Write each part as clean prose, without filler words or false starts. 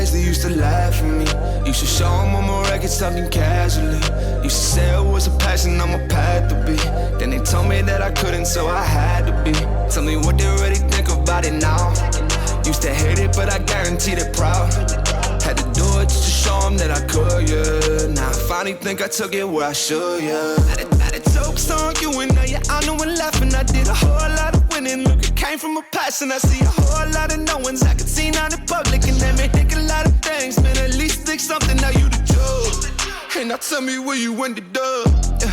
friends, they used to laugh at me. Used to show them on my record something casually. Used to say it was a passion, I'm a path to be. Then they told me that I couldn't, so I had to be. Tell me what they really think about it now. Used to hate it, but I guarantee they're proud. Had to do it just to show them that I could, yeah. Now I finally think I took it where I should, yeah. I did jokes on you and now you're on and laughing. I did a whole lot of winning. Look, it came from a passion. I see a whole lot of knowings I could see out in public, and that may think a lot of things. Man, at least think something, now you the judge. Hey, now tell me where you ended up. Yeah.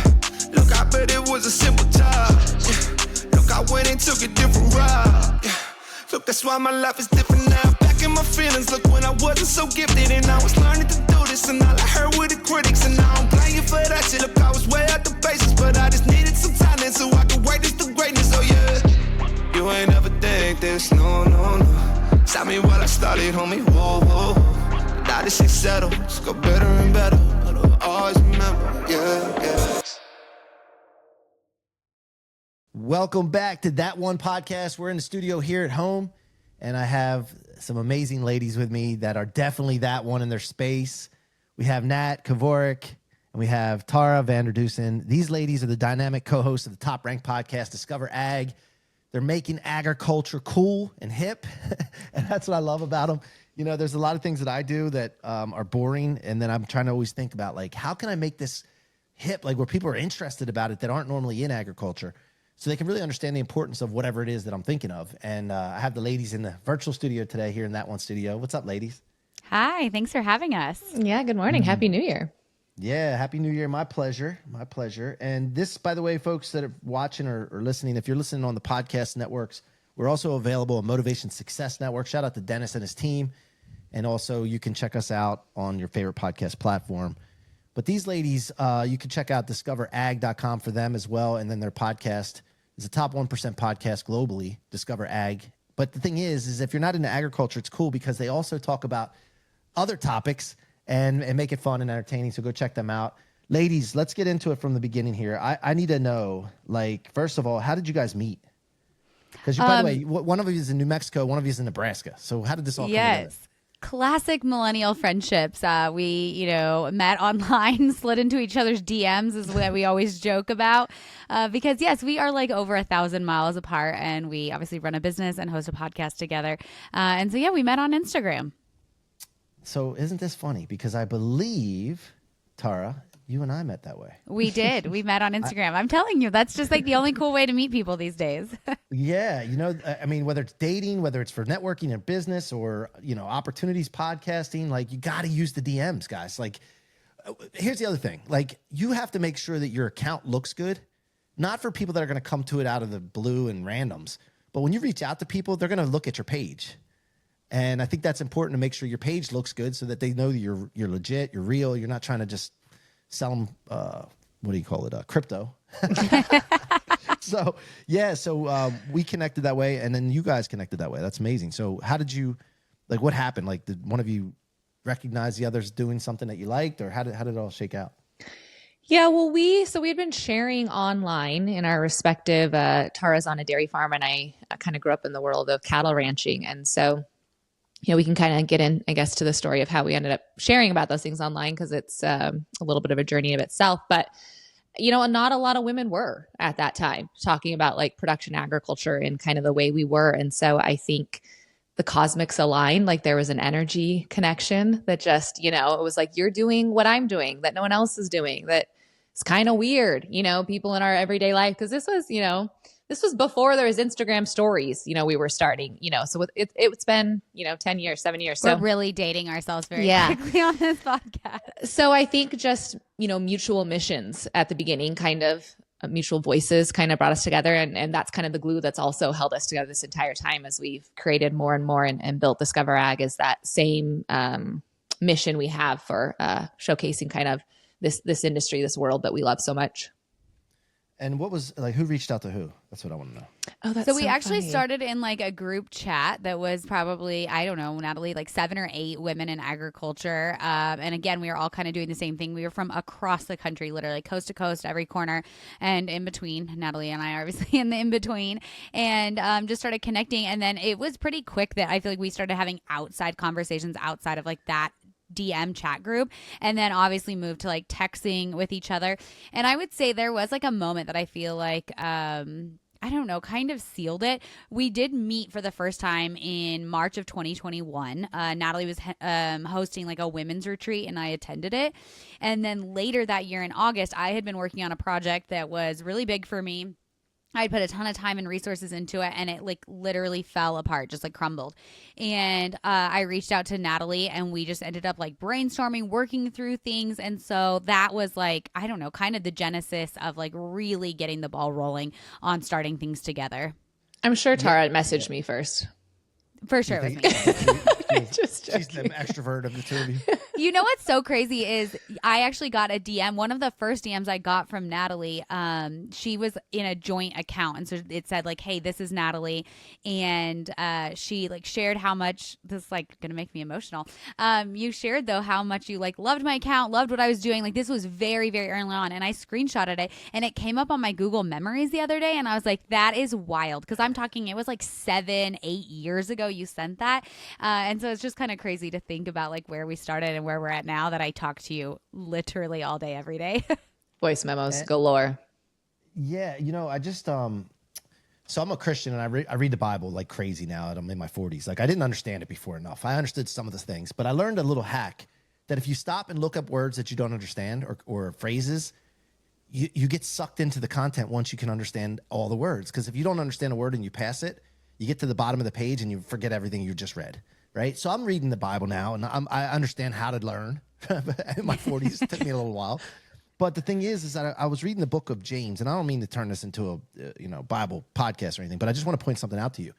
Look, I bet it was a simple job. Yeah. Look, I went and took a different route. Yeah. Look, that's why my life is different now. Back in my feelings, look, when I wasn't so gifted and I was learning to do this, and all I heard were the critics, and now I'm playing for that shit. Look, I was way out the basis, but I just needed some talent so I could wait this to greatness. Oh yeah, you ain't never think this, no, no, no. Stop me while I started, homie, whoa, whoa. Now this shit settled, just go better and better. But I'll always remember, yeah, yeah. Welcome back to That1 Podcast. We're in the studio here at home, and I have some amazing ladies with me that are definitely that one in their space. We have Nat, Kovarik, and we have taravanderdussen. These ladies are the dynamic co-hosts of the top-ranked podcast, Discover Ag. They're making agriculture cool and hip, and that's what I love about them. You know, there's a lot of things that I do that are boring, and then I'm trying to always think about, like, how can I make this hip, like where people are interested about it that aren't normally in agriculture, so they can really understand the importance of whatever it is that I'm thinking of. And I have the ladies in the virtual studio today here in That1 studio. What's up, ladies? Hi, thanks for having us. Yeah, good morning. Happy New Year. Yeah, Happy New Year. My pleasure. My pleasure. And this, by the way, folks that are watching or listening, if you're listening on the podcast networks, we're also available on Motivation Success Network. Shout out to Dennis and his team. And also you can check us out on your favorite podcast platform. But these ladies, you can check out discoverag.com for them as well. And then their podcast is a top 1% podcast globally, Discover Ag. But the thing is if you're not into agriculture, it's cool because they also talk about other topics and make it fun and entertaining. So go check them out. Ladies, let's get into it from the beginning here. I need to know, like, first of all, how did you guys meet? Because, by the way, one of you is in New Mexico, one of you is in Nebraska. So how did this all come together? Classic millennial friendships. We, met online, slid into each other's DMs is what we always joke about. Because yes, we are like over 1,000 miles apart, and we obviously run a business and host a podcast together. And so, yeah, we met on Instagram. So isn't this funny? Because I believe, Tara, you and I met that way. We did. We met on Instagram. I'm telling you, that's just like the only cool way to meet people these days. Yeah. I mean, whether it's dating, whether it's for networking or business or, opportunities, podcasting, like you got to use the DMs, guys. Like, here's the other thing. Like, you have to make sure that your account looks good, not for people that are going to come to it out of the blue and randoms. But when you reach out to people, they're going to look at your page. And I think that's important to make sure your page looks good so that they know that you're legit, you're real. You're not trying to just sell them, what do you call it? Crypto. So we connected that way, and then you guys connected that way. That's amazing. So how did you, like, what happened? Like, did one of you recognize the other's doing something that you liked, or how did it all shake out? Yeah, well, we had been sharing online in our respective, Tara's on a dairy farm, and I kind of grew up in the world of cattle ranching. And so, we can kind of get in, I guess, to the story of how we ended up sharing about those things online, because it's a little bit of a journey of itself. But, not a lot of women were at that time talking about like production agriculture and kind of the way we were. And so I think the cosmics aligned, like there was an energy connection that just, it was like, you're doing what I'm doing that no one else is doing. That it's kind of weird, people in our everyday life. Because this was before there was Instagram stories, we were starting, so it's been, 10 years, 7 years. So we're really dating ourselves very quickly on this podcast. So I think just, mutual missions at the beginning, kind of mutual voices kind of brought us together. And that's kind of the glue that's also held us together this entire time as we've created more and more and built Discover Ag, is that same mission we have for showcasing kind of this industry, this world that we love so much. And what was like, who reached out to who? That's what I want to know. Oh, that's So we actually funny. started in like a group chat that was probably, I don't know, Natalie, like 7 or 8 women in agriculture. And again, we were all kind of doing the same thing. We were from across the country, literally coast to coast, every corner and in between. Natalie and I are obviously in the in between, and just started connecting. And then it was pretty quick that I feel like we started having outside conversations outside of like that DM chat group, and then obviously moved to like texting with each other. And I would say there was like a moment that I feel like I don't know, kind of sealed it. We did meet for the first time in March of 2021. Natalie was hosting like a women's retreat, and I attended it. And then later that year in August, I had been working on a project that was really big for me. I put a ton of time and resources into it, and it like literally fell apart, just like crumbled. And I reached out to Natalie, and we just ended up like brainstorming, working through things. And so that was like, I don't know, kind of the genesis of like really getting the ball rolling on starting things together. I'm sure Tara messaged me first. For sure it was me. Just She's the extrovert of the two of you. You know what's so crazy is I actually got a DM. One of the first DMs I got from Natalie, she was in a joint account. And so it said like, hey, this is Natalie. And she like shared how much, this is like going to make me emotional. You shared though how much you like loved my account, loved what I was doing. Like this was very, very early on. And I screenshotted it, and it came up on my Google Memories the other day. And I was like, that is wild. Because I'm talking, it was like 7-8 years ago you sent that. And so it's just kind of crazy to think about like where we started and where we're at now, that I talk to you literally all day, every day. Voice memos galore. Yeah, you know, I just so I'm a Christian, and I read the Bible like crazy now, and I'm in my 40s. Like I didn't understand it before enough. I understood some of the things, but I learned a little hack that if you stop and look up words that you don't understand or phrases, you get sucked into the content once you can understand all the words. Because if you don't understand a word and you pass it, you get to the bottom of the page and you forget everything you just read. Right. So I'm reading the Bible now, and I understand how to learn. In my 40s, it took me a little while. But the thing is that I was reading the book of James, and I don't mean to turn this into a Bible podcast or anything, but I just want to point something out to you,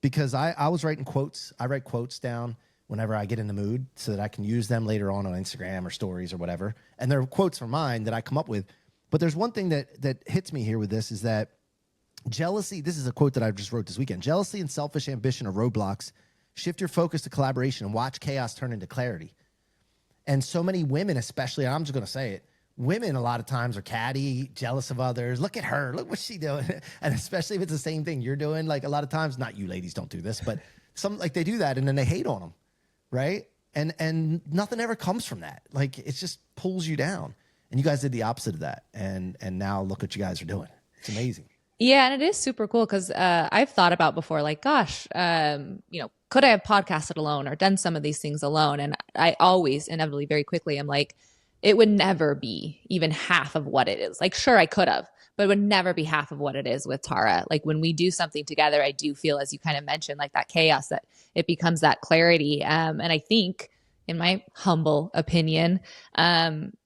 because I was writing quotes. I write quotes down whenever I get in the mood so that I can use them later on Instagram or stories or whatever. And they're quotes from mine that I come up with. But there's one thing that hits me here with this is that jealousy, this is a quote that I just wrote this weekend. Jealousy and selfish ambition are roadblocks. Shift your focus to collaboration and watch chaos turn into clarity. And so many women, especially, and I'm just going to say it, women a lot of times are catty, jealous of others. Look at her. Look what she's doing. And especially if it's the same thing you're doing. Like a lot of times, not you ladies don't do this, but some like they do that and then they hate on them, right? And nothing ever comes from that. Like it just pulls you down. And you guys did the opposite of that. And now look what you guys are doing. It's amazing. Yeah, and it is super cool because I've thought about before, like, gosh, could I have podcasted alone or done some of these things alone? And I always, inevitably, very quickly, I'm like, it would never be even half of what it is. Like, sure, I could have, but it would never be half of what it is with Tara. Like when we do something together, I do feel, as you kind of mentioned, like that chaos, that it becomes that clarity. And I think, in my humble opinion,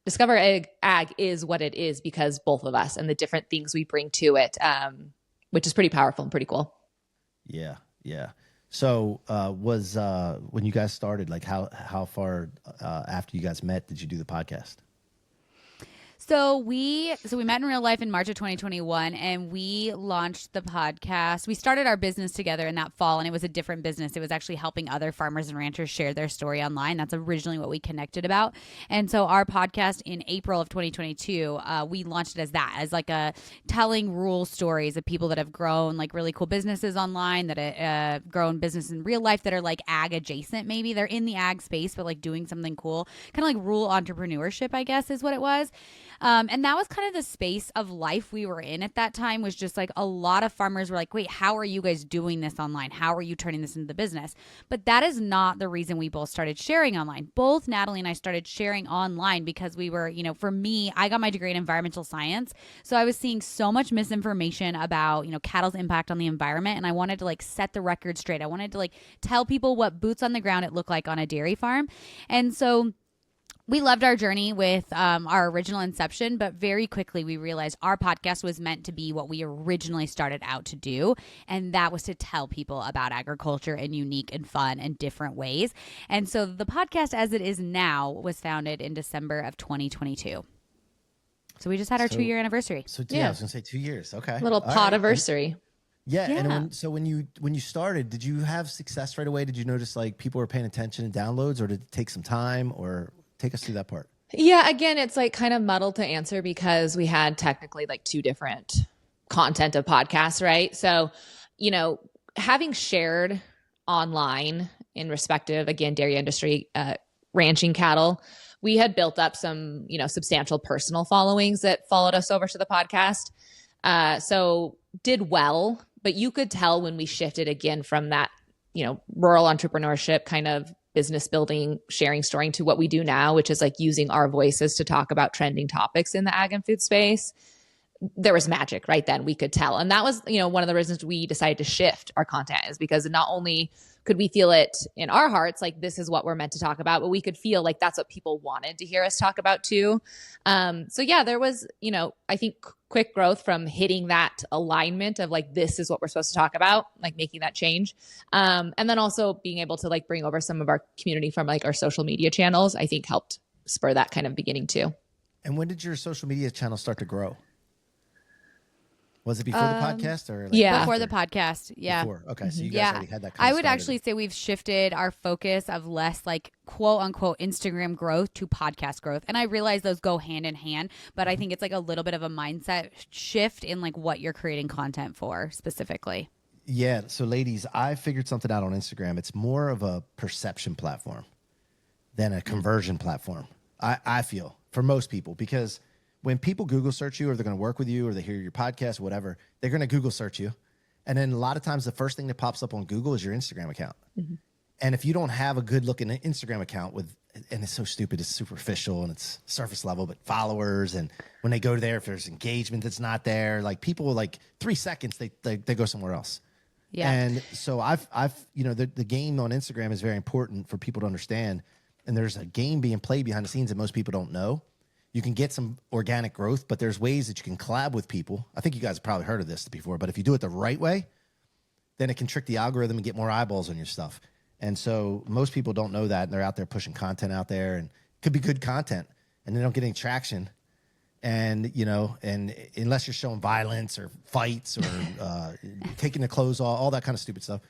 Discover Ag is what it is because both of us and the different things we bring to it, which is pretty powerful and pretty cool. Yeah, yeah. So when you guys started, like how far after you guys met did you do the podcast? So we met in real life in March of 2021, and we launched the podcast. We started our business together in that fall, and it was a different business. It was actually helping other farmers and ranchers share their story online. That's originally what we connected about. And so our podcast in April of 2022, we launched it as that, as like a telling rural stories of people that have grown like really cool businesses online, that have grown business in real life that are like ag adjacent. Maybe they're in the ag space, but like doing something cool, kind of like rural entrepreneurship, I guess is what it was. And that was kind of the space of life we were in at that time, was just like a lot of farmers were like, wait, how are you guys doing this online? How are you turning this into the business? But that is not the reason we both started sharing online. Both Natalie and I started sharing online because we were, for me, I got my degree in environmental science. So I was seeing so much misinformation about, cattle's impact on the environment. And I wanted to like set the record straight. I wanted to like tell people what boots on the ground it looked like on a dairy farm. And so we loved our journey with our original inception, but very quickly we realized our podcast was meant to be what we originally started out to do, and that was to tell people about agriculture in unique and fun and different ways. And so the podcast as it is now was founded in December of 2022. So we just had our 2-year anniversary. So yeah, I was gonna say 2 years. Okay, Little pod-iversary. Yeah, and when you started, did you have success right away? Did you notice like people were paying attention and downloads, or did it take some time? Or take us through that part. Yeah, again, it's like kind of muddled to answer because we had technically like 2 different content of podcasts, right? So, having shared online in respective, again, dairy industry, ranching cattle, we had built up some, substantial personal followings that followed us over to the podcast. So did well, but you could tell when we shifted again from that, rural entrepreneurship kind of business building, sharing, storing to what we do now, which is like using our voices to talk about trending topics in the ag and food space. There was magic right then, we could tell. And that was, one of the reasons we decided to shift our content, is because not only could we feel it in our hearts, like this is what we're meant to talk about, but we could feel like that's what people wanted to hear us talk about too. So yeah, there was, I think quick growth from hitting that alignment of like, this is what we're supposed to talk about, like making that change. And then also being able to like bring over some of our community from like our social media channels, I think helped spur that kind of beginning too. And when did your social media channel start to grow? Was it before the podcast or like before the podcast? Yeah. Before. Okay. So you guys already had that kind I of would actually say we've shifted our focus of less like quote unquote Instagram growth to podcast growth. And I realize those go hand in hand, but I think it's like a little bit of a mindset shift in like what you're creating content for specifically. Yeah. So ladies, I figured something out on Instagram. It's more of a perception platform than a conversion platform. I feel for most people, because when people Google search you, or they're going to work with you, or they hear your podcast, whatever, they're going to Google search you. And then a lot of times the first thing that pops up on Google is your Instagram account. Mm-hmm. And if you don't have a good looking Instagram account with, and it's so stupid, it's superficial and it's surface level, but followers, and when they go there, if there's engagement that's not there, like people like 3 seconds, they go somewhere else. Yeah. And so I've the game on Instagram is very important for people to understand. And there's a game being played behind the scenes that most people don't know. You can get some organic growth, but there's ways that you can collab with people. I think you guys have probably heard of this before, but if you do it the right way, then it can trick the algorithm and get more eyeballs on your stuff. And so most people don't know that, and they're out there pushing content out there, and it could be good content, and they don't get any traction. And, and unless you're showing violence or fights or taking the clothes off, all that kind of stupid stuff,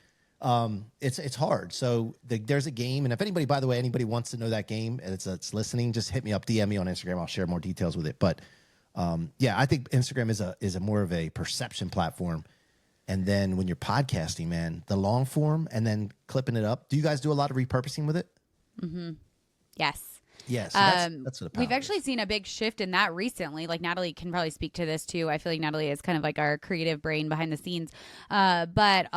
it's hard. So there's a game. And if anybody, by the way, anybody wants to know that game and it's listening, just hit me up, DM me on Instagram. I'll share more details with it. But I think Instagram is a more of a perception platform. And then when you're podcasting, man, the long form and then clipping it up. Do you guys do a lot of repurposing with it? Mm-hmm. Yes. Yes, that's what we've actually seen a big shift in that recently. Like Natalie can probably speak to this too. I feel like Natalie is kind of like our creative brain behind the scenes. But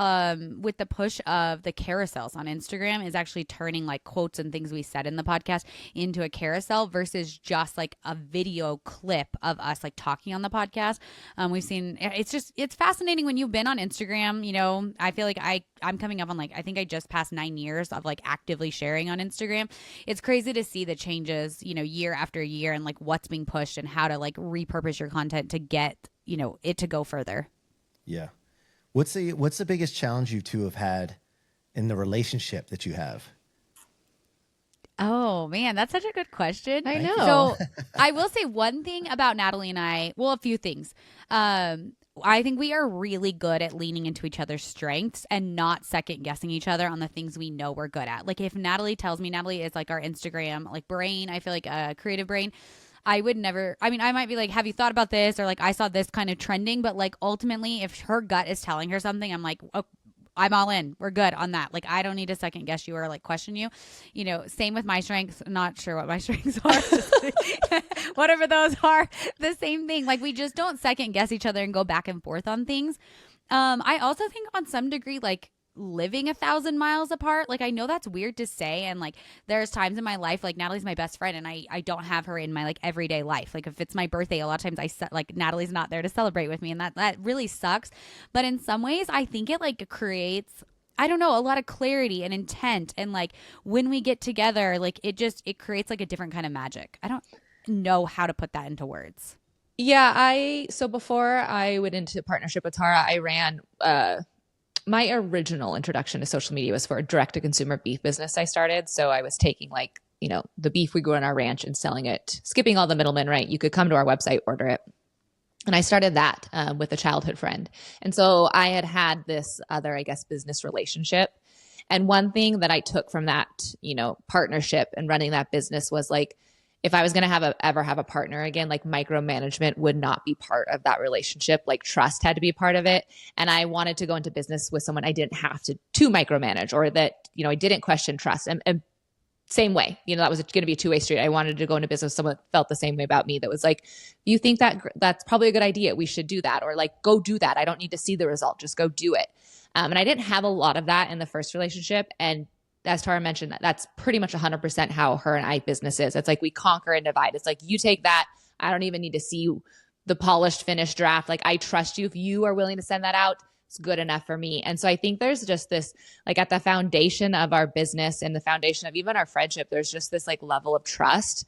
with the push of the carousels on Instagram is actually turning like quotes and things we said in the podcast into a carousel versus just like a video clip of us like talking on the podcast. We've seen it's fascinating when you've been on Instagram. I feel like I'm coming up on like I think I just passed 9 years of like actively sharing on Instagram. It's crazy to see the changes, year after year, and like what's being pushed and how to like repurpose your content to get, it to go further. Yeah. What's the biggest challenge you two have had in the relationship that you have? Oh man, that's such a good question. I know. So I will say one thing about Natalie and I, well, a few things. I think we are really good at leaning into each other's strengths and not second guessing each other on the things we know we're good at. Like if Natalie tells me, Natalie is like our Instagram like brain, I feel like a creative brain. I would never, I might be like, have you thought about this? Or like, I saw this kind of trending, but like ultimately if her gut is telling her something, I'm like, oh, I'm all in. We're good on that. Like, I don't need to second guess you or like question you. Same with my strengths. Not sure what my strengths are. Whatever those are, the same thing. Like, we just don't second guess each other and go back and forth on things. I also think on some degree, like living 1,000 miles apart, like I know that's weird to say. And like, there's times in my life, like Natalie's my best friend and I don't have her in my like everyday life. Like if it's my birthday, a lot of times like Natalie's not there to celebrate with me. And that really sucks. But in some ways, I think it like creates, I don't know, a lot of clarity and intent. And like when we get together, like it creates like a different kind of magic. I don't know how to put that into words. Yeah. So before I went into partnership with Tara, I ran, my original introduction to social media was for a direct to consumer beef business I started. So I was taking like, the beef we grew on our ranch and selling it, skipping all the middlemen, right? You could come to our website, order it. And I started that with a childhood friend. And so I had this other, I guess, business relationship. And one thing that I took from that, partnership and running that business was like, if I was going to ever have a partner again, like micromanagement would not be part of that relationship. Like trust had to be a part of it. And I wanted to go into business with someone I didn't have to micromanage, or that, I didn't question trust. And same way, that was going to be a two-way street. I wanted to go into business with someone that felt the same way about me, that was like, you think that's probably a good idea, we should do that. Or like, go do that. I don't need to see the result. Just go do it. And I didn't have a lot of that in the first relationship. And as Tara mentioned, that's pretty much 100% how her and I business is. It's like we conquer and divide. It's like, you take that. I don't even need to see the polished, finished draft. Like, I trust you. If you are willing to send that out, it's good enough for me. And so I think there's just this, like at the foundation of our business and the foundation of even our friendship, there's just this like level of trust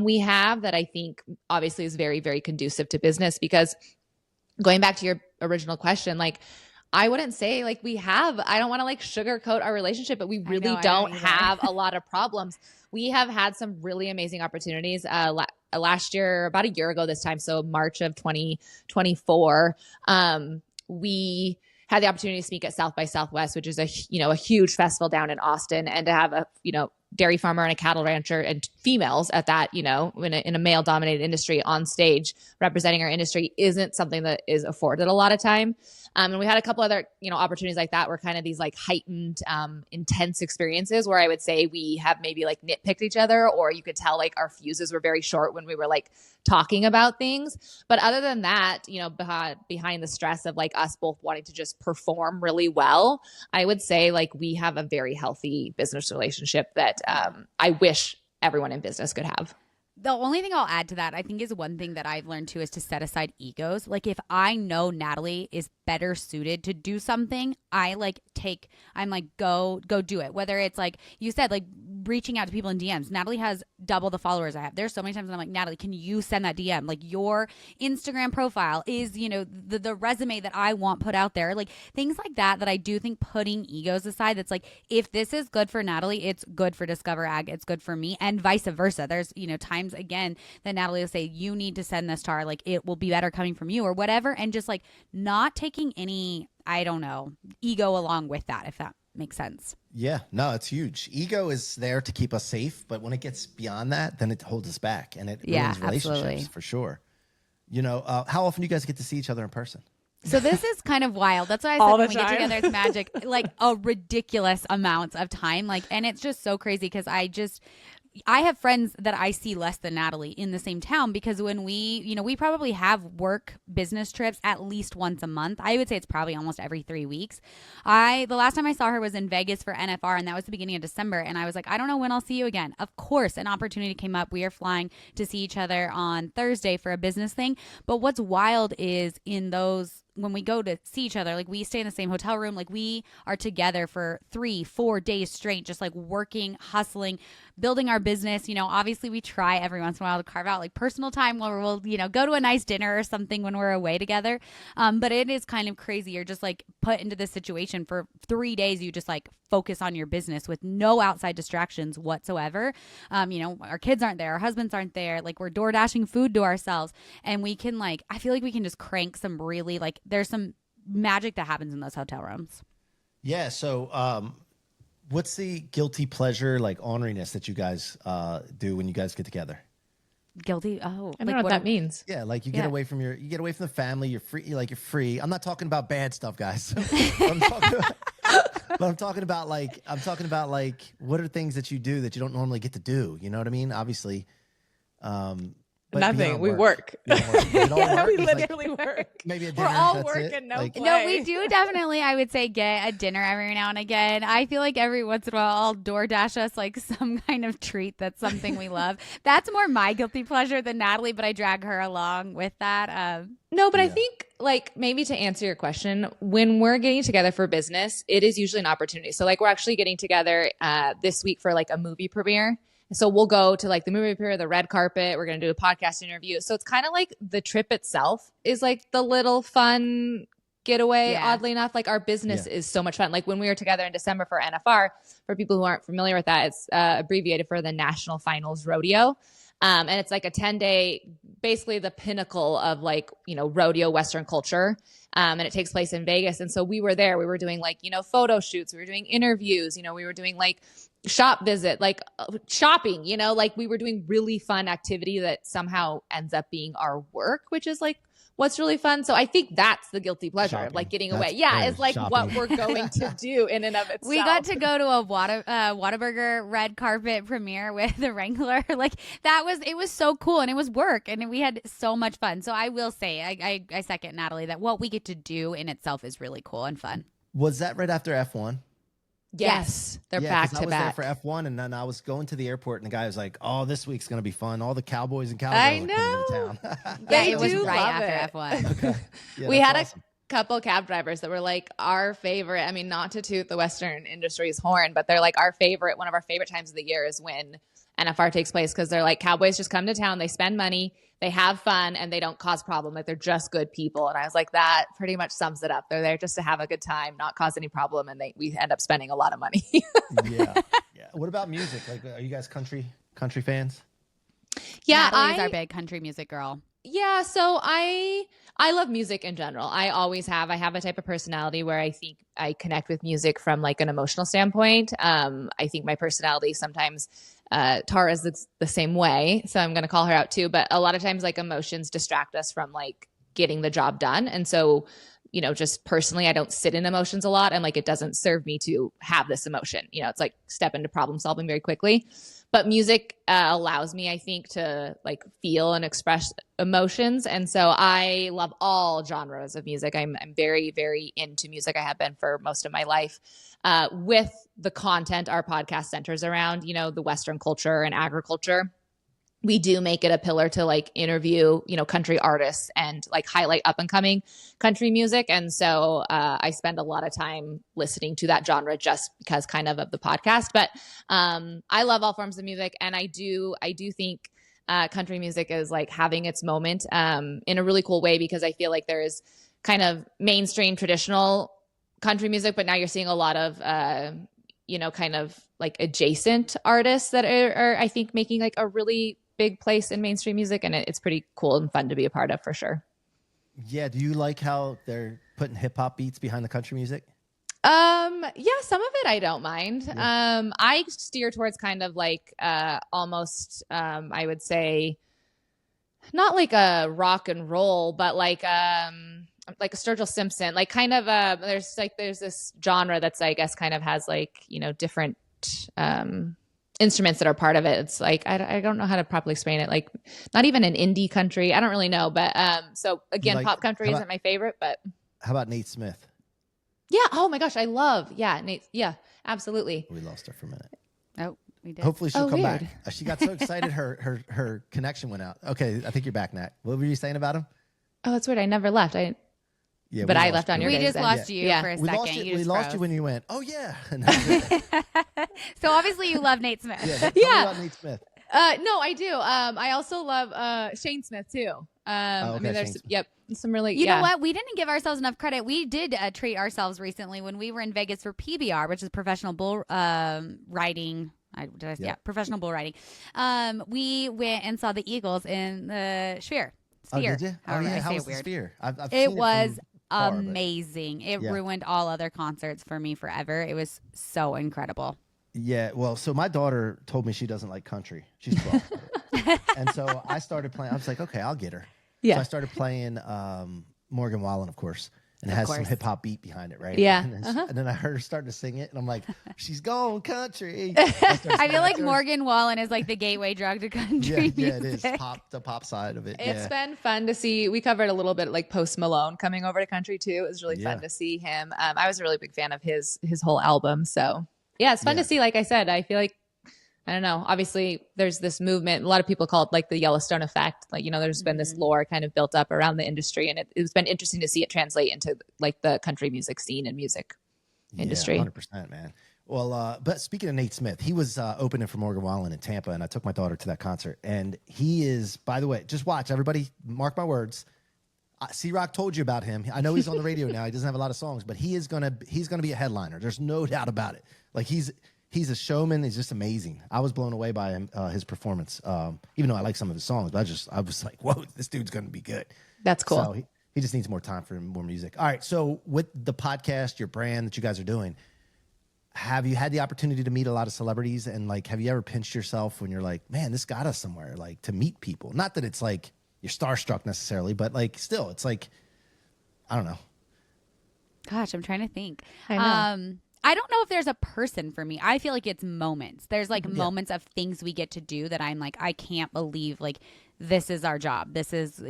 we have that I think obviously is very, very conducive to business. Because going back to your original question, like, I wouldn't say like I don't want to like sugarcoat our relationship, but we really don't have a lot of problems. We have had some really amazing opportunities last year, about a year ago this time. So March of 2024, we had the opportunity to speak at South by Southwest, which is a huge festival down in Austin, and to have a, dairy farmer and a cattle rancher and females at that, in a male dominated industry on stage representing our industry isn't something that is afforded a lot of time. And we had a couple other, opportunities like that were kind of these like heightened, intense experiences where I would say we have maybe like nitpicked each other, or you could tell like our fuses were very short when we were like talking about things. But other than that, behind the stress of like us both wanting to just perform really well, I would say like we have a very healthy business relationship that I wish everyone in business could have. The only thing I'll add to that, I think, is one thing that I've learned too, is to set aside egos. Like if I know Natalie is better suited to do something, I'm like, go do it. Whether it's like you said, like reaching out to people in DMs. Natalie has double the followers I have. There's so many times when I'm like, Natalie, can you send that DM? Like your Instagram profile is, the resume that I want put out there. Like things like that I do think, putting egos aside, that's like, if this is good for Natalie, it's good for Discover Ag, it's good for me, and vice versa. There's, times again that Natalie will say, you need to send this to her, like it will be better coming from you or whatever. And just like not taking any, I don't know, ego along with that, if that makes sense. Yeah, no, it's huge. Ego is there to keep us safe, but when it gets beyond that, then it holds us back, and it ruins relationships. Absolutely. For sure. How often do you guys get to see each other in person? So this is kind of wild. That's why I said when we get together, it's magic. Like a ridiculous amount of time. Like, and it's just so crazy because I have friends that I see less than Natalie in the same town, because when we probably have work business trips at least once a month. I would say it's probably almost every 3 weeks. The last time I saw her was in Vegas for NFR, and that was the beginning of December. And I was like, I don't know when I'll see you again. Of course, an opportunity came up. We are flying to see each other on Thursday for a business thing. But what's wild is when we go to see each other, like we stay in the same hotel room, like we are together for 3-4 days straight, just like working, hustling, building our business. Obviously we try every once in a while to carve out like personal time where we'll, go to a nice dinner or something when we're away together. But it is kind of crazy. You're just like put into this situation for 3 days. You just like focus on your business with no outside distractions whatsoever. Our kids aren't there. Our husbands aren't there. Like we're door dashing food to ourselves, and we can I feel like we can just crank some really there's some magic that happens in those hotel rooms. Yeah. So, what's the guilty pleasure, orneriness that you guys do when you guys get together? Guilty? Oh, I don't know what that means. Yeah, you get away from you get away from the family. You're free. You're free. I'm not talking about bad stuff, guys. I'm talking about what are things that you do that you don't normally get to do? You know what I mean? Obviously. Nothing. We work. We literally work. Maybe a dinner. We're all work and no play. No, we do definitely, I would say, get a dinner every now and again. I feel like every once in a while I'll DoorDash us some kind of treat that's something we love. That's more my guilty pleasure than Natalie, but I drag her along with that. No, but I think maybe to answer your question, when we're getting together for business, it is usually an opportunity. So we're actually getting together this week for a movie premiere. So we'll go to the movie premiere, the red carpet. We're going to do a podcast interview. So it's kind of the trip itself is the little fun getaway. Yeah. Oddly enough, like our business is so much fun. Like when we were together in December for NFR, for people who aren't familiar with that, it's abbreviated for the National Finals Rodeo. And it's like a 10-day, basically the pinnacle of like, you know, rodeo Western culture. And it takes place in Vegas. And so we were there, we were doing like, you know, photo shoots, we were doing interviews, you know, we were doing like shop visit, like shopping, you know, like we were doing really fun activity that somehow ends up being our work, which is like what's really fun. So I think that's the guilty pleasure of like getting away. Yeah, it's like what we're going to do in and of itself. We got to go to a Whataburger red carpet premiere with the Wrangler. Like it was so cool, and it was work, and we had so much fun. So I will say, I second Natalie that what we get to do in itself is really cool and fun. Was that right after F1? Yes, they're back to back. I was there for F1, and then I was going to the airport, and the guy was like, "Oh, this week's gonna be fun. All the cowboys and cowgirls I are know. coming into town." Yeah, it was right after F1. Okay. Yeah, We had awesome. a couple cab drivers that were like our favorite. I mean, not to toot the Western industry's horn, but they're like our favorite. One of our favorite times of the year is when NFR takes place, because they're like, cowboys just come to town, they spend money, they have fun, and they don't cause problem. Like they're just good people. And I was like, that pretty much sums it up. They're there just to have a good time, not cause any problem, and we end up spending a lot of money. Yeah. What about music? Like, are you guys country fans? Yeah, Natalie's our big country music girl. Yeah, so I love music in general. I always have. I have a type of personality where I think I connect with music from like an emotional standpoint. I think my personality sometimes, Tara's the same way, so I'm going to call her out too. But a lot of times, like emotions distract us from like getting the job done, and so you know, just personally, I don't sit in emotions a lot, and like it doesn't serve me to have this emotion. You know, it's like step into problem solving very quickly. But music allows me, I think, to like feel and express emotions. And so I love all genres of music. I'm very, very into music. I have been for most of my life. With the content our podcast centers around, you know, the Western culture and agriculture, we do make it a pillar to like interview, you know, country artists and like highlight up and coming country music. And so I spend a lot of time listening to that genre just because kind of the podcast. But I love all forms of music. And I do think country music is like having its moment in a really cool way, because I feel like there is kind of mainstream traditional country music, but now you're seeing a lot of, you know, kind of like adjacent artists that are I think making like a really big place in mainstream music, and it's pretty cool and fun to be a part of for sure. Yeah. Do you like how they're putting hip hop beats behind the country music? Yeah, some of it I don't mind. Yeah. I steer towards kind of like almost I would say not like a rock and roll, but like a Sturgill Simpson, like kind of there's this genre that's I guess kind of has like, you know, different instruments that are part of it. It's like I don't know how to properly explain it. Like not even an indie country. I don't really know, but so again, like, pop country isn't my favorite. But how about Nate Smith? Yeah. Oh my gosh, I love Nate. Yeah, absolutely. We lost her for a minute. Oh, we did. Hopefully she'll come weird. back. She got so excited her connection went out. Okay, I think you're back, Nat. What were you saying about him? Oh, that's weird. I never left. Yeah, but I left on your We guys' just end. lost you for a second. We lost you when you went, oh yeah. So obviously you love Nate Smith. Tell me about Nate Smith. No, I do. I also love Shane Smith too. I mean, there's some really. You know what? We didn't give ourselves enough credit. We did treat ourselves recently when we were in Vegas for PBR, which is professional bull riding. Professional bull riding. We went and saw the Eagles in the Sphere. Oh, did you? How was the Sphere? I've seen it was far, amazing. It ruined all other concerts for me forever. It was so incredible. Yeah, well, so my daughter told me she doesn't like country. She's 12. And so I started playing. I was like, okay, I'll get her. Yeah. So I started playing Morgan Wallen, of course. And it has some hip hop beat behind it, right? Yeah. And then I heard her starting to sing it, and I'm like, she's going country. I feel like Morgan Wallen is like the gateway drug to country music. Yeah, it is. The pop side of it. It's been fun to see. We covered a little bit like Post Malone coming over to country too. It was really fun to see him. I was a really big fan of his whole album. So yeah, it's fun to see. Like I said, I feel like, I don't know, obviously there's this movement. A lot of people call it like the Yellowstone effect. Like, you know, there's been this lore kind of built up around the industry, and it's been interesting to see it translate into like the country music scene and music industry. 100%, man. Well, but speaking of Nate Smith, he was opening for Morgan Wallen in Tampa, and I took my daughter to that concert. And he is, by the way, just watch, everybody, mark my words. C-Roc told you about him. I know he's on the radio now. He doesn't have a lot of songs, but he's gonna be a headliner. There's no doubt about it. Like he's a showman. He's just amazing. I was blown away by him, his performance. Even though I like some of his songs, but I was like, whoa, this dude's gonna be good. That's cool. So he just needs more time for more music. All right. So with the podcast, your brand that you guys are doing, have you had the opportunity to meet a lot of celebrities? And like, have you ever pinched yourself when you're like, man, this got us somewhere, like to meet people? Not that it's like you're starstruck necessarily, but like still, it's like, I don't know. Gosh, I'm trying to think. I know. I don't know if there's a person for me. I feel like it's moments. There's like moments of things we get to do that I'm like, I can't believe like this is our job. This is,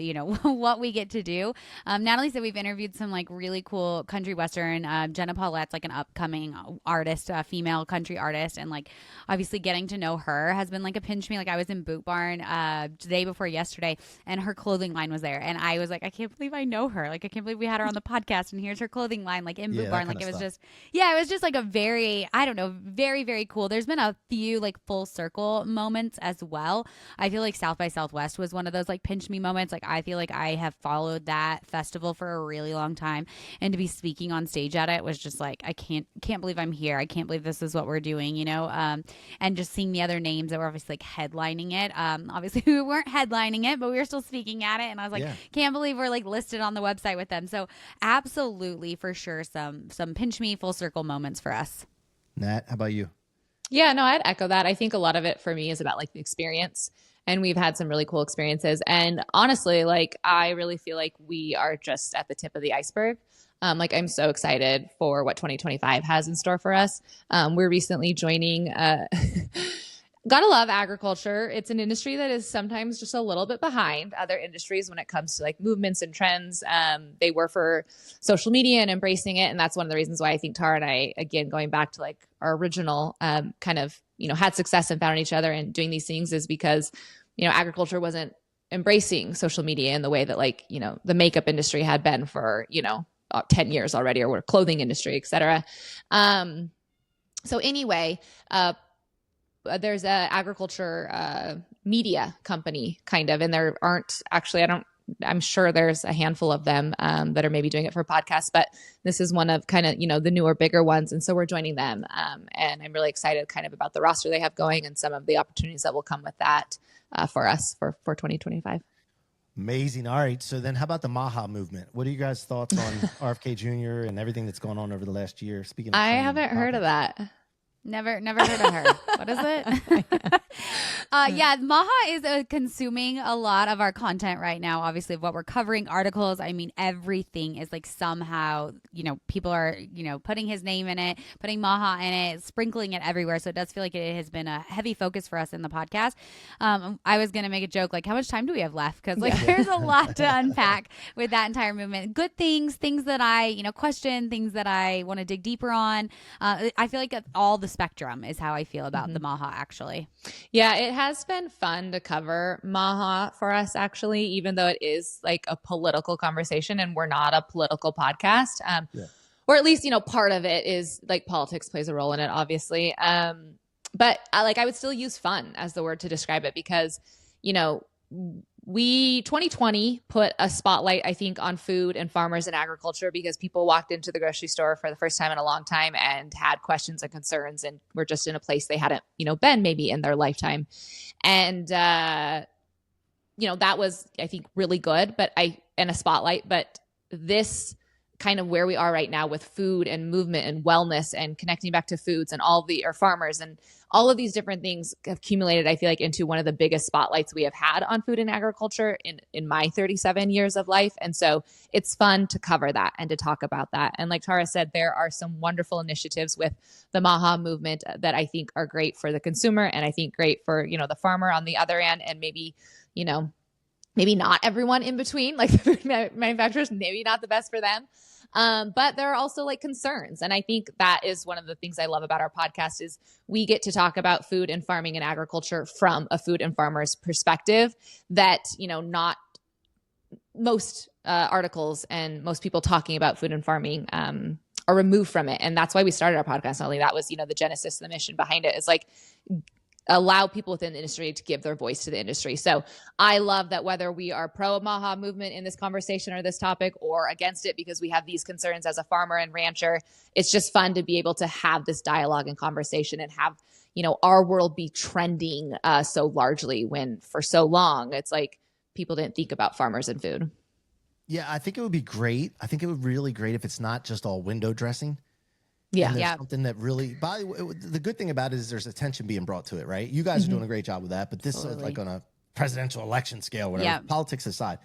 what we get to do. Natalie said we've interviewed some like really cool country western. Jenna Paulette's like an upcoming artist, female country artist. And like, obviously getting to know her has been like a pinch me. Like I was in Boot Barn the day before yesterday and her clothing line was there. And I was like, I can't believe I know her. Like, I can't believe we had her on the podcast and here's her clothing line, like in Boot Barn. Like it was just like a very, I don't know, very, very cool. There's been a few like full circle moments as well. I feel like South by Southwest was one of those like pinch me moments. Like I feel like I have followed that festival for a really long time, and to be speaking on stage at it was just like I can't believe I'm here. I can't believe this is what we're doing, and just seeing the other names that were obviously like headlining it. Obviously we weren't headlining it, but we were still speaking at it, and I was like, can't believe we're like listed on the website with them. So absolutely, for sure, some pinch me full circle moments for us. Nat, how about you? Yeah, no, I'd echo that. I think a lot of it for me is about like the experience, and we've had some really cool experiences. And honestly, like I really feel like we are just at the tip of the iceberg. Like I'm so excited for what 2025 has in store for us. We're recently joining, gotta love agriculture. It's an industry that is sometimes just a little bit behind other industries when it comes to like movements and trends. They were for social media and embracing it. And that's one of the reasons why I think Tara and I, again, going back to like our original kind of, had success and found each other and doing these things is because, agriculture wasn't embracing social media in the way that like, the makeup industry had been for, 10 years already, or clothing industry, et cetera. So anyway, there's a agriculture media company kind of, and there aren't actually, I'm sure there's a handful of them that are maybe doing it for podcasts, but this is one of kind of, the newer, bigger ones. And so we're joining them. And I'm really excited kind of about the roster they have going and some of the opportunities that will come with that for us for 2025. Amazing. All right. So then how about the Maha movement? What are you guys' thoughts on RFK Jr. and everything that's going on over the last year? Speaking of I haven't heard of that. Never heard of her. What is it? Maha is consuming a lot of our content right now, obviously, of what we're covering, articles. I mean, everything is like somehow, people are, putting his name in it, putting Maha in it, sprinkling it everywhere. So it does feel like it has been a heavy focus for us in the podcast. I was going to make a joke, like, how much time do we have left? Because there's a lot to unpack with that entire movement. Good things that I, question, things that I want to dig deeper on. I feel like all the spectrum is how I feel about the Maha, actually. Yeah, it has been fun to cover Maha for us, actually, even though it is like a political conversation and we're not a political podcast. Or at least, part of it is like politics plays a role in it, obviously. But I would still use fun as the word to describe it because, 2020 put a spotlight, I think, on food and farmers and agriculture because people walked into the grocery store for the first time in a long time and had questions and concerns and were just in a place they hadn't, been maybe in their lifetime. And, that was, I think, really good, and a spotlight. But this kind of where we are right now with food and movement and wellness and connecting back to foods and our farmers and all of these different things have accumulated, I feel like, into one of the biggest spotlights we have had on food and agriculture in my 37 years of life. And so it's fun to cover that and to talk about that. And like Tara said, there are some wonderful initiatives with the Maha movement that I think are great for the consumer and I think great for, the farmer on the other end and maybe not everyone in between, like the food manufacturers, maybe not the best for them. But there are also like concerns. And I think that is one of the things I love about our podcast is we get to talk about food and farming and agriculture from a food and farmer's perspective that, not most articles and most people talking about food and farming are removed from it. And that's why we started our podcast. Not only that was, the genesis, the mission behind it is like allow people within the industry to give their voice to the industry. So I love that whether we are pro MAHA movement in this conversation or this topic or against it because we have these concerns as a farmer and rancher, it's just fun to be able to have this dialogue and conversation and have, our world be trending so largely when for so long, it's like people didn't think about farmers and food. Yeah, I think it would be great. I think it would be really great if it's not just all window dressing. Yeah. And there's Yeah. something that really, by the way, the good thing about it is there's attention being brought to it, right? You guys are doing a great job with that, but this is like on a presidential election scale, whatever, Yeah. politics aside.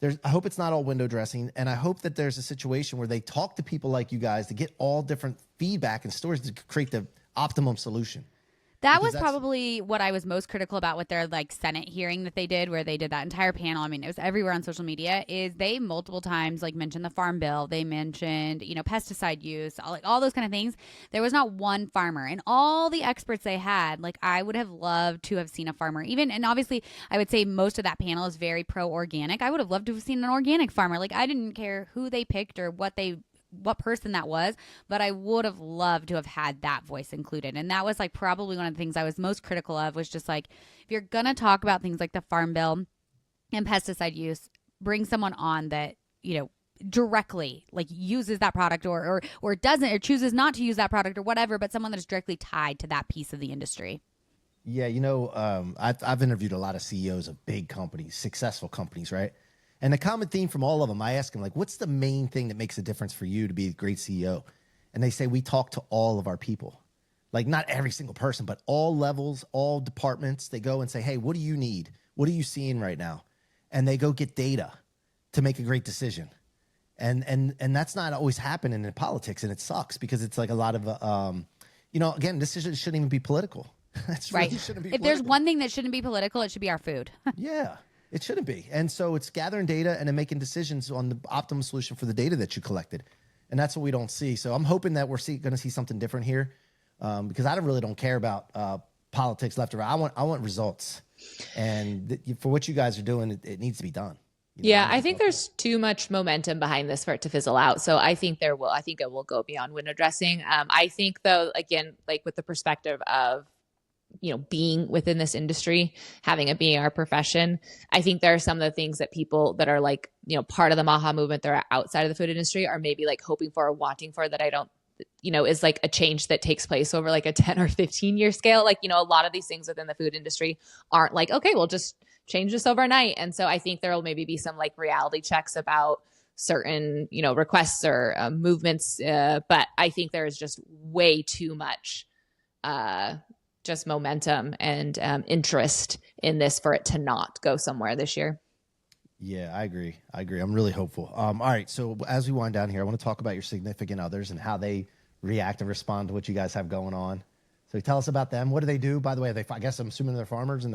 I hope it's not all window dressing. And I hope that there's a situation where they talk to people like you guys to get all different feedback and stories to create the optimum solution. That Because was that's- probably what I was most critical about with their like Senate hearing that they did, where they did that entire panel. I mean, it was everywhere on social media. Is they multiple times like mentioned the farm bill, they mentioned pesticide use, all those kind of things. There was not one farmer, and all the experts they had. Like I would have loved to have seen a farmer, and obviously I would say most of that panel is very pro organic. I would have loved to have seen an organic farmer. Like I didn't care who they picked or what person that was, but I would have loved to have had that voice included. And that was like probably one of the things I was most critical of, was just like, if you're going to talk about things like the farm bill and pesticide use, bring someone on that, directly like uses that product or doesn't, or chooses not to use that product or whatever, but someone that is directly tied to that piece of the industry. Yeah, I've interviewed a lot of CEOs of big companies, successful companies, right? And the common theme from all of them, I ask them, like, what's the main thing that makes a difference for you to be a great CEO? And they say, we talk to all of our people. Like, not every single person, but all levels, all departments. They go and say, hey, what do you need? What are you seeing right now? And they go get data to make a great decision. And that's not always happening in politics, and it sucks because it's like a lot of, again, this shouldn't even be political. That's Right. Really shouldn't be If there's political. one thing that shouldn't be political, it should be our food. Yeah. It shouldn't be. And so it's gathering data and then making decisions on the optimum solution for the data that you collected. And that's what we don't see. So I'm hoping that we're going to see something different here, because I really don't care about politics left or right. I want results. And for what you guys are doing, it needs to be done. I think there's too much momentum behind this for it to fizzle out. So I think it will go beyond window dressing. I think though, again, like with the perspective of, being within this industry, having it being our profession, I think there are some of the things that people that are like, part of the MAHA movement that are outside of the food industry are maybe like hoping for or wanting for, that I don't, is like a change that takes place over like a 10 or 15 year scale. Like, a lot of these things within the food industry aren't like, okay, we'll just change this overnight. And so I think there will maybe be some like reality checks about certain, requests or movements. But I think there is just way too much, just momentum and interest in this for it to not go somewhere this year. Yeah, I agree. I'm really hopeful. All right. So as we wind down here, I want to talk about your significant others and how they react and respond to what you guys have going on. So tell us about them. What do they do? By the way, I guess I'm assuming they're farmers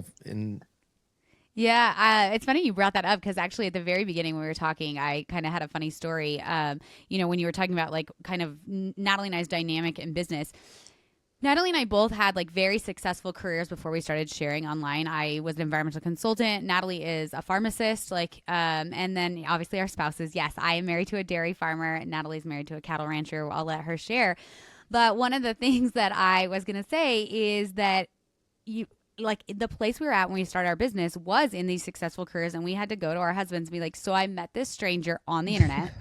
Yeah, it's funny you brought that up, because actually at the very beginning when we were talking, I kind of had a funny story. When you were talking about like kind of Natalie and I's dynamic in business. Natalie and I both had like very successful careers before we started sharing online. I was an environmental consultant. Natalie is a pharmacist, and then obviously our spouses. Yes, I am married to a dairy farmer. Natalie's married to a cattle rancher. I'll let her share. But one of the things that I was going to say is that the place we were at when we started our business was in these successful careers, and we had to go to our husbands and be like, so I met this stranger on the internet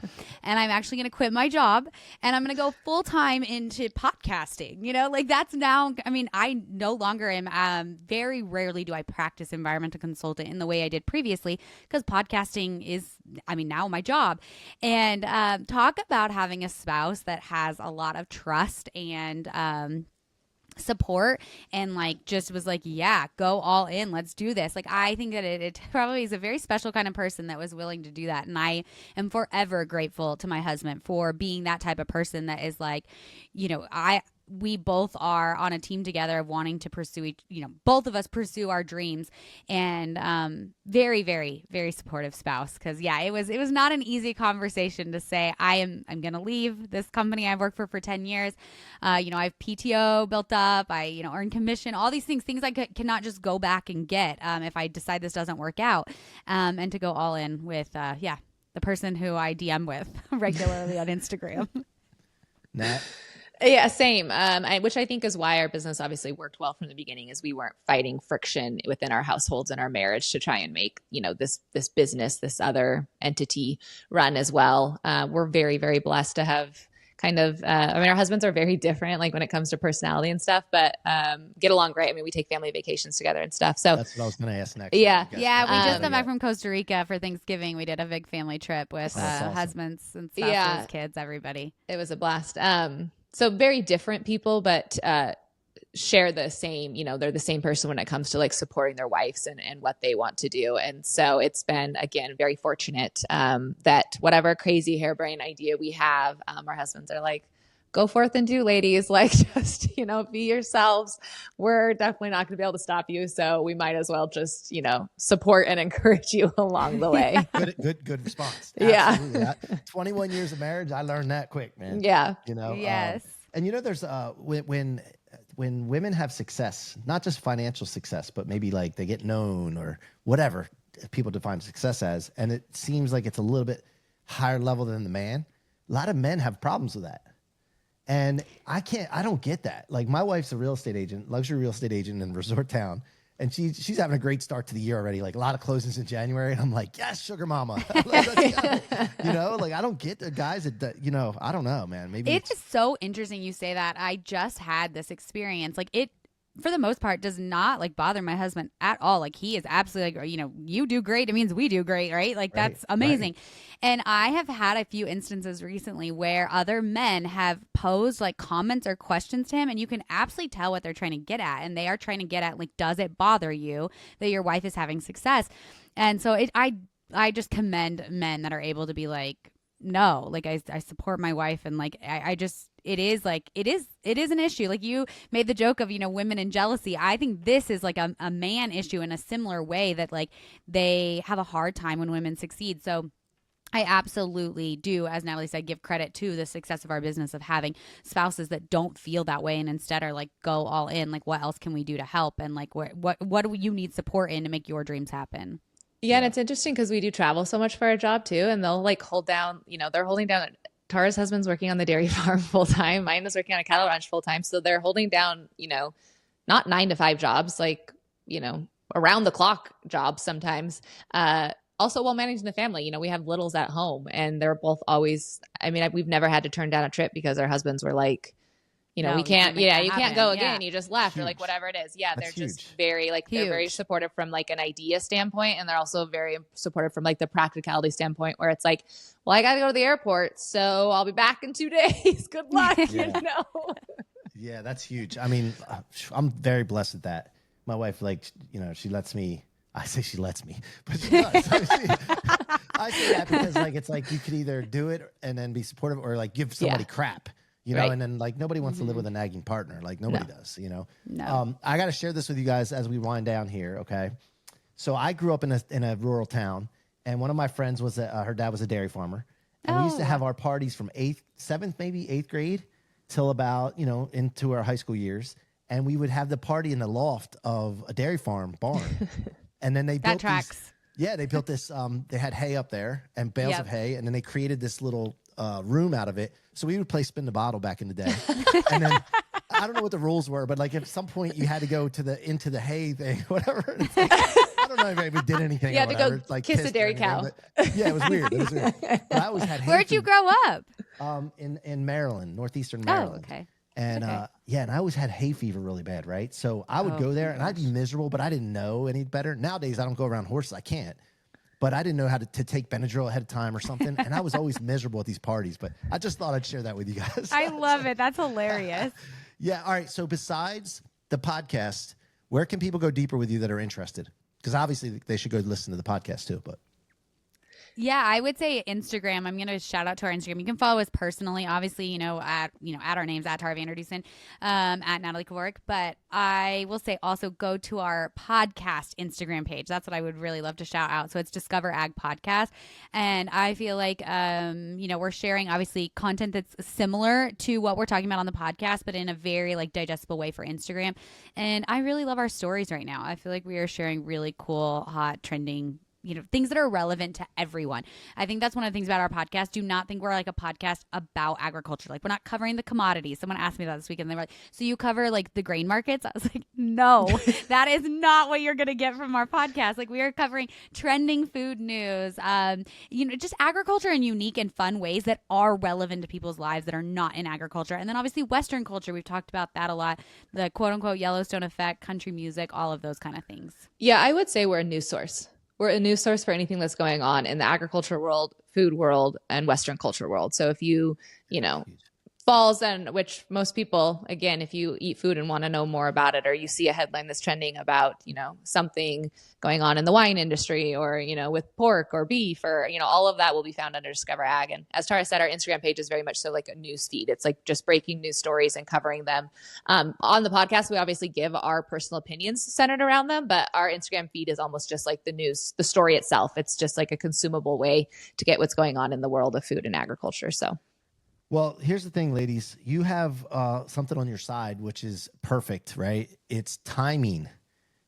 and I'm actually going to quit my job and I'm going to go full time into podcasting. That's now, I no longer am, very rarely do I practice environmental consultant in the way I did previously, because podcasting is, now my job. And talk about having a spouse that has a lot of trust and support, and just was like, yeah, go all in, let's do this. I think that it probably is a very special kind of person that was willing to do that, and I am forever grateful to my husband for being that type of person that is we both are on a team together of wanting to pursue both of us pursue our dreams, and very, very, very supportive spouse. Because it was not an easy conversation to say, I'm going to leave this company I've worked for 10 years. I have PTO built up. I earn commission, all these things I cannot just go back and get if I decide this doesn't work out, and to go all in with the person who I DM with regularly on Instagram. Nat? Yeah, same. Which I think is why our business obviously worked well from the beginning, is we weren't fighting friction within our households and our marriage to try and make, this business, this other entity run as well. We're very, very blessed to have kind of, our husbands are very different, like when it comes to personality and stuff, but get along great. I mean, we take family vacations together and stuff. So that's what I was going to ask next. Yeah. Yeah. We just got back from Costa Rica for Thanksgiving. We did a big family trip with awesome. husbands and spouses, kids, everybody. It was a blast. So very different people, but share the same, they're the same person when it comes to like supporting their wives and what they want to do. And so it's been, again, very fortunate that whatever crazy harebrained idea we have, our husbands are like, go forth and do, ladies, like just, be yourselves. We're definitely not going to be able to stop you. So we might as well just, support and encourage you along the way. Good response. Yeah. 21 years of marriage. I learned that quick, man. Yeah. Yes. And there's when women have success, not just financial success, but maybe like they get known or whatever people define success as, and it seems like it's a little bit higher level than the man. A lot of men have problems with that. And I don't get that. Like my wife's a real estate agent, luxury real estate agent in Resort Town. And she's having a great start to the year already. Like a lot of closings in January. And I'm like, yes, sugar mama. Like, I don't get the guys that, I don't know, man. Maybe it's just so interesting you say that. I just had this experience. Like it, for the most part, does not like bother my husband at all. Like he is absolutely like, you do great. It means we do great, right? Like that's amazing. Right. And I have had a few instances recently where other men have posed like comments or questions to him, and you can absolutely tell what they're trying to get at. And they are trying to get at like, does it bother you that your wife is having success? And so I just commend men that are able to be like, no, like I support my wife, and like it is an issue. Like you made the joke of, women and jealousy. I think this is like a man issue in a similar way, that like they have a hard time when women succeed. So I absolutely do, as Natalie said, give credit to the success of our business of having spouses that don't feel that way and instead are like, go all in. Like, what else can we do to help? And like, what do you need support in to make your dreams happen? Yeah. And it's interesting because we do travel so much for our job too. And they'll like hold down, they're holding down. Tara's husband's working on the dairy farm full time. Mine is working on a cattle ranch full time. So they're holding down, not 9 to 5 jobs, like, around the clock jobs sometimes. Also while managing the family, we have littles at home, and they're both always, we've never had to turn down a trip because our husbands were like, no, we can't, you can't go again. You just left, or like whatever it is. Yeah. That's they're just huge. very like, they're very supportive from like an idea standpoint. And they're also very supportive from like the practicality standpoint, where it's like, well, I got to go to the airport, so I'll be back in 2 days. Good luck. Yeah, that's huge. I'm very blessed with that. My wife, like, she lets me. I say she lets me, but she does. I say that because like it's like you could either do it and then be supportive, or like give somebody crap, and then like nobody wants to live with a nagging partner. Like nobody does, No. I got to share this with you guys as we wind down here. Okay. So I grew up in a rural town, and one of my friends was her dad was a dairy farmer, and we used to have our parties from 7th, maybe 8th grade till about, into our high school years. And we would have the party in the loft of a dairy farm barn. And then they built they built this, they had hay up there and bales of hay. And then they created this little room out of it. So we would play spin the bottle back in the day. And then I don't know what the rules were, but like at some point you had to go into the hay thing, whatever. It's like, I don't know if we did anything. You had to go like kiss a dairy cow. Yeah, it was weird. But I always had hay. Where'd you grow up? In Maryland, northeastern Maryland. Oh, okay. And and I always had hay fever really bad, right? So I would go there and I'd be miserable, but I didn't know any better. Nowadays, I don't go around horses. I can't. But I didn't know how to take Benadryl ahead of time or something. And I was always miserable at these parties. But I just thought I'd share that with you guys. I love it. That's hilarious. Yeah. All right. So besides the podcast, where can people go deeper with you that are interested? Because obviously they should go listen to the podcast too. But yeah, I would say Instagram. I'm going to shout out to our Instagram. You can follow us personally, obviously, at our names, at taravanderdussen, at Natalie Kovarik. But I will say also go to our podcast Instagram page. That's what I would really love to shout out. So it's Discover Ag Podcast. And I feel like, we're sharing obviously content that's similar to what we're talking about on the podcast, but in a very like digestible way for Instagram. And I really love our stories right now. I feel like we are sharing really cool, hot, trending things that are relevant to everyone. I think that's one of the things about our podcast. Do not think we're like a podcast about agriculture. Like, we're not covering the commodities. Someone asked me that this weekend. They were like, so you cover like the grain markets? I was like, no, that is not what you're going to get from our podcast. Like, we are covering trending food news, just agriculture in unique and fun ways that are relevant to people's lives that are not in agriculture. And then obviously Western culture. We've talked about that a lot. The quote unquote Yellowstone effect, country music, all of those kind of things. Yeah, I would say we're a news source. We're a news source for anything that's going on in the agriculture world, food world, and Western culture world. So if you falls and which most people, again, if you eat food and want to know more about it, or you see a headline that's trending about, something going on in the wine industry or, with pork or beef or, all of that will be found under Discover Ag. And as Tara said, our Instagram page is very much so like a news feed. It's like just breaking news stories and covering them. On the podcast, we obviously give our personal opinions centered around them, but our Instagram feed is almost just like the news, the story itself. It's just like a consumable way to get what's going on in the world of food and agriculture. So. Well, here's the thing, ladies. You have something on your side, which is perfect, right? It's timing.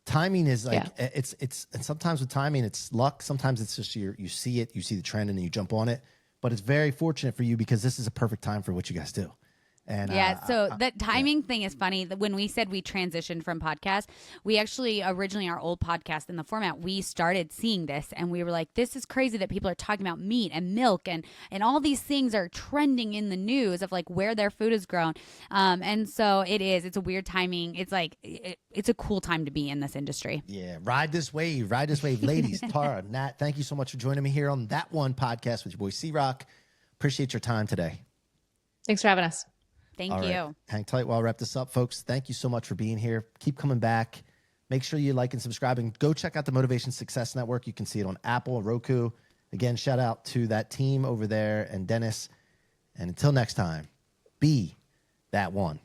Timing is like, it's and sometimes with timing, it's luck. Sometimes it's just you see it, you see the trend and then you jump on it. But it's very fortunate for you because this is a perfect time for what you guys do. And so the timing thing is funny. When we said we transitioned from podcast, we actually originally, our old podcast in the format, we started seeing this and we were like, this is crazy that people are talking about meat and milk and all these things are trending in the news of like where their food is grown. And so it's a weird timing. It's like, it's a cool time to be in this industry. Yeah. Ride this wave. Ladies, Tara, Nat, thank you so much for joining me here on That1 Podcast with your boy C-Roc. Appreciate your time today. Thanks for having us. Thank All you. Right. Hang tight while I wrap this up, folks. Thank you so much for being here. Keep coming back. Make sure you like and subscribe and go check out the Motivation Success Network. You can see it on Apple and Roku. Again, shout out to that team over there and Dennis. And until next time, be that one.